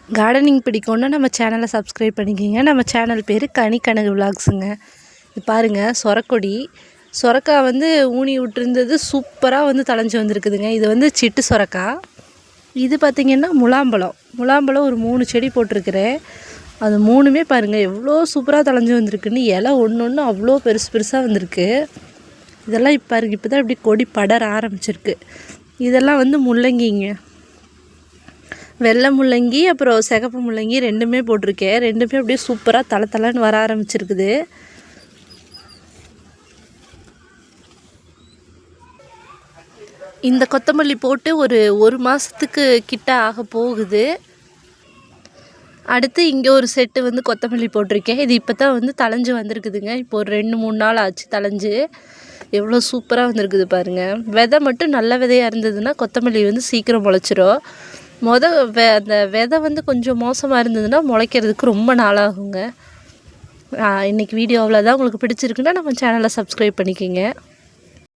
Gardening பிடிக்கும்னா நம்ம சேனலை சப்ஸ்கிரைப் பண்ணிக்கோங்க. நம்ம சேனல் பேர் கனிக்கனகு விலாக்ஸுங்க. இது பாருங்கள், சொரக்கொடி சொரக்காய் வந்து ஊனி விட்டுருந்தது சூப்பராக வந்து தழைஞ்சி வந்திருக்குதுங்க. இது வந்து சிட்டு சொரக்காய். இது பார்த்திங்கன்னா முலாம்பழம் ஒரு 3 செடி போட்டிருக்கிறேன். அது 3மே பாருங்கள் எவ்வளோ சூப்பராக தழைஞ்சி வந்திருக்குன்னு. இலை ஒன்று ஒன்று அவ்வளோ பெருசாக வந்திருக்கு. இதெல்லாம் இப்போ பாருங்கள், இப்போ தான் இப்படி கொடி படர ஆரம்பிச்சிருக்கு. இதெல்லாம் வந்து முள்ளங்கிங்க, வெள்ளை முள்ளங்கி அப்புறம் சிகப்பு முள்ளங்கி 2மே போட்டிருக்கேன். 2மே அப்படியே சூப்பராக தலை வர ஆரம்பிச்சிருக்குது. இந்த கொத்தமல்லி போட்டு ஒரு மாதத்துக்கு கிட்ட ஆக போகுது. அடுத்து இங்கே ஒரு செட்டு வந்து கொத்தமல்லி போட்டிருக்கேன். இது இப்போ தான் வந்து தழைஞ்சி வந்திருக்குதுங்க. இப்போ ஒரு 2-3 நாள் ஆச்சு தழைஞ்சி. எவ்வளோ சூப்பராக வந்திருக்குது பாருங்கள். விதை மட்டும் நல்ல விதையாக இருந்ததுன்னா கொத்தமல்லி வந்து சீக்கிரம் முளைச்சிரும். அந்த விதை வந்து கொஞ்சம் மோசமாக இருந்ததுன்னா முளைக்கிறதுக்கு ரொம்ப நாளாகுங்க. இன்றைக்கி வீடியோ அவ்வளோதான். உங்களுக்கு பிடிச்சிருக்குன்னா நம்ம சேனலை சப்ஸ்கிரைப் பண்ணிக்கோங்க.